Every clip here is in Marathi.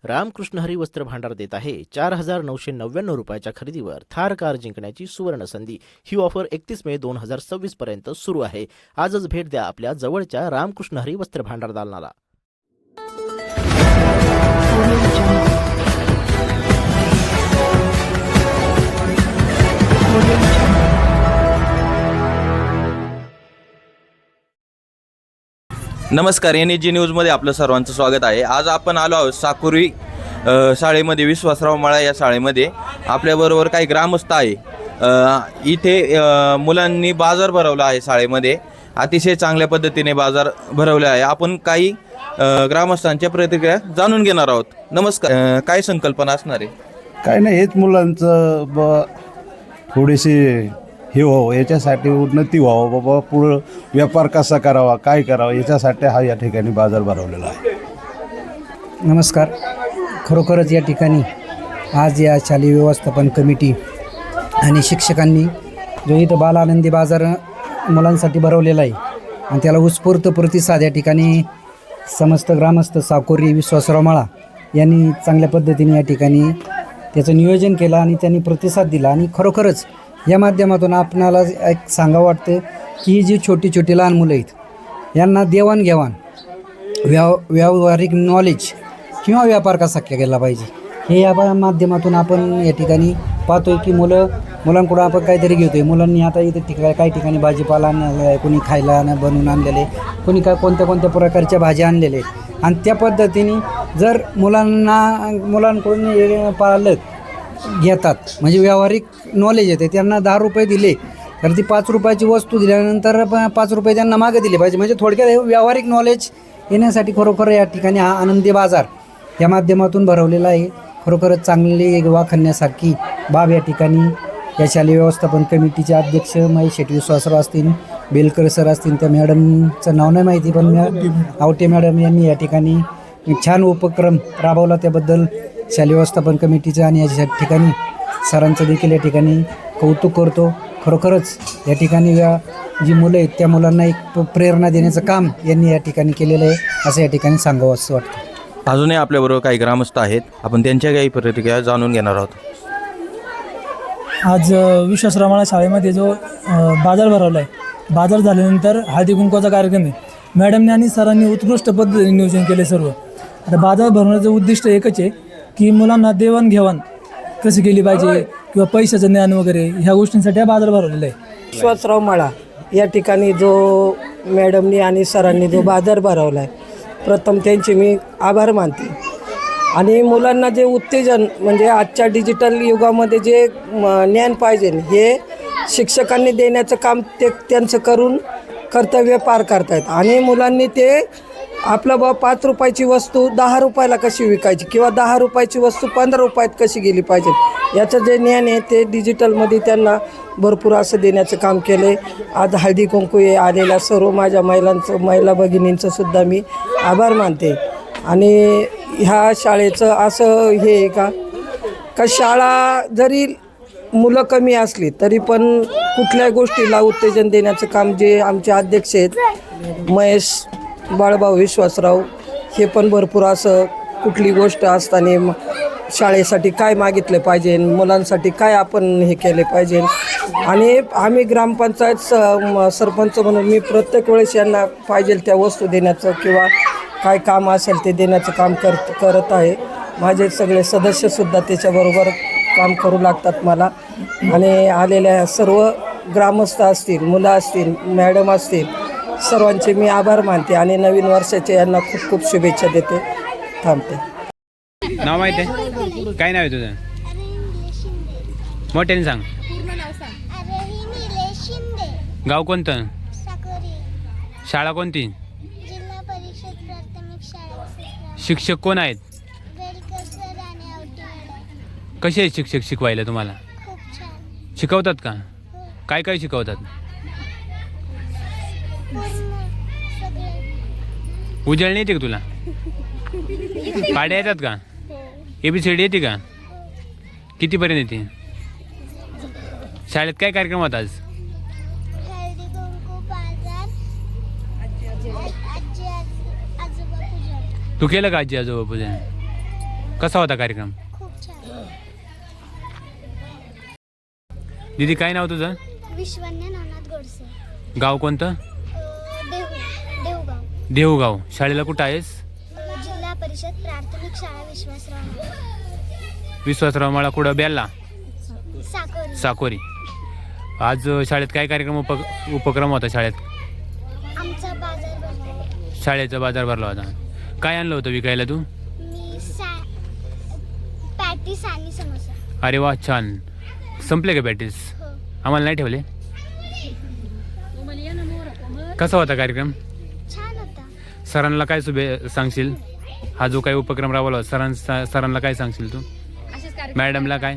रामकृष्ण हरी वस्त्र भांडार देत आहे 4,999 रुपयाच्या खरेदीवर थार कार जिंकण्याची सुवर्ण संधी। ही ऑफर 31 मे 2026 पर्यंत सुरू आहे। आजच भेट द्या आपल्या जवळच्या रामकृष्ण हरी वस्त्र भांडार दालनाला। नमस्कार, NSG न्यूजमध्ये आपलं सर्वांचं स्वागत आहे। आज आपण आलो आहोत साकुरी शाळेमध्ये, विश्वासराव माळा या शाळेमध्ये। आपल्याबरोबर काही ग्रामस्थ आहे। इथे मुलांनी बाजार भरवला आहे शाळेमध्ये। अतिशय चांगल्या पद्धतीने बाजार भरवला आहे। आपण काही ग्रामस्थांच्या प्रतिक्रिया जाणून घेणार आहोत। नमस्कार, काय संकल्पना असणार आहे? काय नाही, हेच मुलांचं थोडीशी हे व्हावं, याच्यासाठी उन्नती व्हावं बाबा, पुढं व्यापार कसा करावा, काय करावं, याच्यासाठी हा या ठिकाणी बाजार भरवलेला आहे। नमस्कार, खरोखरच या ठिकाणी आज या शालेय व्यवस्थापन कमिटी आणि शिक्षकांनी जो इथं बाल आनंदी बाजार मुलांसाठी भरवलेला आहे आणि त्याला उत्स्फूर्त प्रतिसाद या ठिकाणी समस्त ग्रामस्थ साकोरी विश्वासराव माळा यांनी चांगल्या पद्धतीने या ठिकाणी त्याचं नियोजन केलं आणि त्यांनी प्रतिसाद दिला। आणि खरोखरच या माध्यमातून आपणाला एक सांगावं वाटतं की ही जी छोटी छोटी लहान मुलं आहेत यांना देवाणघेवाण, व्यावहारिक नॉलेज किंवा व्यापार कसा केला पाहिजे हे या माध्यमातून आपण या ठिकाणी पाहतो आहे की मुलांकडून आपण काहीतरी घेतो आहे। मुलांनी आता इथे काही ठिकाणी भाजीपाला आणलेला आहे, कोणी खायला बनवून आणलेले, कोणी काय कोणत्या प्रकारच्या भाज्या आणलेल्या आहेत आणि त्या पद्धतीने जर मुलांकडून पालक घेतात म्हणजे व्यावहारिक नॉलेज येते। त्यांना 10 रुपये दिले तर ती 5 रुपयाची वस्तू दिल्यानंतर 5 रुपये त्यांना मागे दिले पाहिजे। म्हणजे थोडक्यात हे व्यावहारिक नॉलेज येण्यासाठी खरोखर या ठिकाणी हा आनंदी बाजार या माध्यमातून भरवलेला आहे। खरोखरच चांगली वाखाणण्यासारखी बाब या ठिकाणी या शालेय व्यवस्थापन कमिटीचे अध्यक्ष महेश शेट्टी विश्वासराव असतील, बेलकर सर असतील, त्या मॅडमचं नाव नाही माहिती पण आवटे मॅडम यांनी या ठिकाणी छान उपक्रम राबवला, त्याबद्दल शालेय व्यवस्थापन कमिटीचं आणि या ठिकाणी सरांचं देखील या ठिकाणी कौतुक करतो। खरोखरच या ठिकाणी जी मुलं आहेत त्या मुलांना एक प्रेरणा देण्याचं काम यांनी या ठिकाणी केलेलं आहे असं या ठिकाणी सांगावं असं वाटतं। अजूनही आपल्याबरोबर काही ग्रामस्थ आहेत, आपण त्यांच्या काही प्रतिक्रिया जाणून घेणार आहोत। आज विश्वासराव माळा शाळेमध्ये जो बाजार भरवला आहे, बाजार झाल्यानंतर हळदी कुंकवाचा कार्यक्रम आहे। मॅडमने आणि सरांनी उत्कृष्ट पद्धतीने नियोजन केले सर्व। आता बाजार भरवण्याचं उद्दिष्ट एकच आहे की मुलांना देवाणघेवाण कशी केली पाहिजे किंवा पैशाचं ज्ञान वगैरे ह्या गोष्टींसाठी हा बाजार भरवलेला आहे। विश्वासराव माळा या ठिकाणी जो मॅडमनी आणि सरांनी जो बाजार भरवला आहे, प्रथम त्यांचे मी आभार मानते। आणि मुलांना जे उत्तेजन म्हणजे आजच्या डिजिटल युगामध्ये जे ज्ञान पाहिजे हे शिक्षकांनी देण्याचं काम ते त्यांचं करून कर्तव्य पार करतायत। आणि मुलांनी ते आपलं 5 रुपयाची वस्तू 10 रुपयाला कशी विकायची किंवा 10 रुपयाची वस्तू 15 रुपयात कशी गेली पाहिजे याचं जे ज्ञान आहे ते डिजिटलमध्ये त्यांना भरपूर असं देण्याचं काम केलं आहे। आज हळदी कुंकू आलेल्या सर्व माझ्या महिला भगिनींचं सुद्धा मी आभार मानते। आणि ह्या शाळेचं असं हे आहे का शाळा जरी मुलं कमी असली तरी पण कुठल्याही गोष्टीला उत्तेजन देण्याचं काम जे आमचे अध्यक्ष आहेत महेश बाळभाऊ विश्वासराव, हे पण भरपूर असं कुठली गोष्ट असताना शाळेसाठी काय मागितलं पाहिजे, मुलांसाठी काय आपण हे केले पाहिजे। आणि आम्ही ग्रामपंचायत सरपंच म्हणून मी प्रत्येक वेळेस यांना पाहिजे त्या वस्तू देण्याचं किंवा काय काम असेल ते देण्याचं काम करत आहे। माझे सगळे सदस्यसुद्धा त्याच्याबरोबर काम करू लागतात मला। आणि आलेल्या सर्व ग्रामस्थ असतील, मुलं असतील, मॅडम असतील, सर्वांचे मी आभार मानते आणि नवीन वर्षाचे यांना खूप खूप शुभेच्छा देते। थांबते। नाव माहिती आहे? काय नाव आहे तुझं? मोठ्याने सांग। गाव कोणतं? शाळा कोणती? जिल्हा परिषद प्राथमिक शाळा। शिक्षक कोण आहेत? कसे आहेत शिक्षक शिकवायला तुम्हाला? खूप छान शिकवतात का? काय काय शिकवतात? उजळणी येते का तुला? पाड्या येतात का? ABCD येते का? कितीपर्यंत येते? शाळेत काय कार्यक्रम होता आज? हळदी कुंकू बाजार, आजी आजोबा पूजन। तू केलं का आजी आजोबा पूजन? कसा होता कार्यक्रम? खूप छान. दीदी काय नाव तुझं? विश्वन्या नवनाथ गोडसे. गाव कोणतं? देवगाव. देहूगाव. शाळेला कुठं आहेस? जिल्हा परिषद प्राथमिक शाळा विश्वासराव. विश्वासराव माळा कुठं? बेल्ला साकोरी. साकोरी. आज शाळेत काय कार्यक्रम उपक्रम होता शाळेत? आमचा बाजार भरला. शाळेचा बाजार भरला होता. काय आणलं होतं विकायला तू? मी पॅटीस आणि समोसा. अरे वा, छान. संपले का पॅटीस? हो. आम्हाला नाही ठेवले? कसा होता कार्यक्रम? छान होता. सरांना काय सांगशील? हा जो काही उपक्रम राबवला सरांना काय सांगशील तू? मॅडमला काय?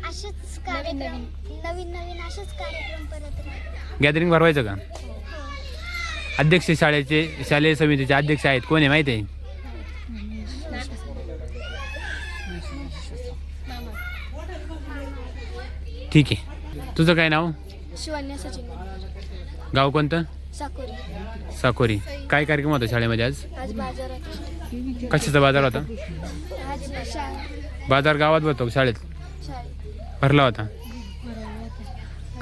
असेच कार्यक्रम नवीन नवीन असेच कार्यक्रम परत गॅदरिंग भरवायचं का? हो. अध्यक्ष शालेय समितीचे अध्यक्ष आहेत कोण आहे माहिती आहे? ठीक आहे. तुझं काय नाव? शिवन्या सचिन. गाव कोणतं? साकोरी. साकोरी. काय कार्यक्रम होता शाळेमध्ये आज? आज बाजार होता. कशाचा बाजार होता? आज बाजार गावात भरतो का शाळेत? शाळेत. भरला होता.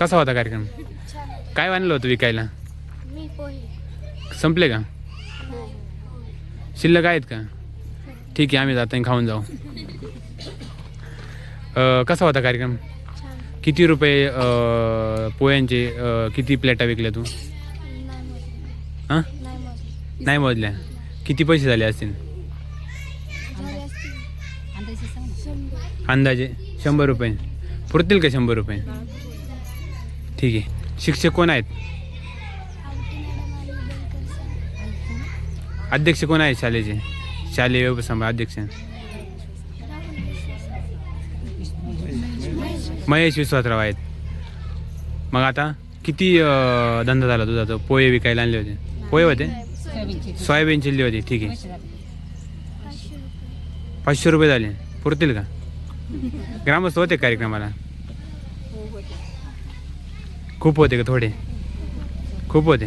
कसा होता कार्यक्रम? छान. काय आणलं होतं विकायला? मी पोहे. संपले का? शिल्लक आहेत का? ठीक आहे, आम्ही जाताना खाऊन जाऊ. कसा होता कार्यक्रम? छान. किती रुपये पोह्यांचे किती प्लेटा विकल्या तू? नाही मोजले. हां, नाही मोजले. नाही मोजल्या. किती पैसे झाले असतील झाले असतील 100. अंदाजे? 100 रुपये पुरतील का? 100 रुपये. ठीक आहे. शिक्षक कोण आहेत? आवटी मॅडम आणि बेलकर सर. अध्यक्ष कोण आहेत शाळेचे? शालेय व्यवस्थापन अध्यक्ष? महेश विश्वासराव आहेत. मग आता किती धंदा झाला तुझा? तो पोहे विकायला आणले होते? पोहे होते? सोयाबीन चिल्ली होती. ठीक आहे. 500 रुपये झाले. पुरतील का? ग्रामस्थ होते कार्यक्रमाला? खूप होते का? थोडे खूप होते?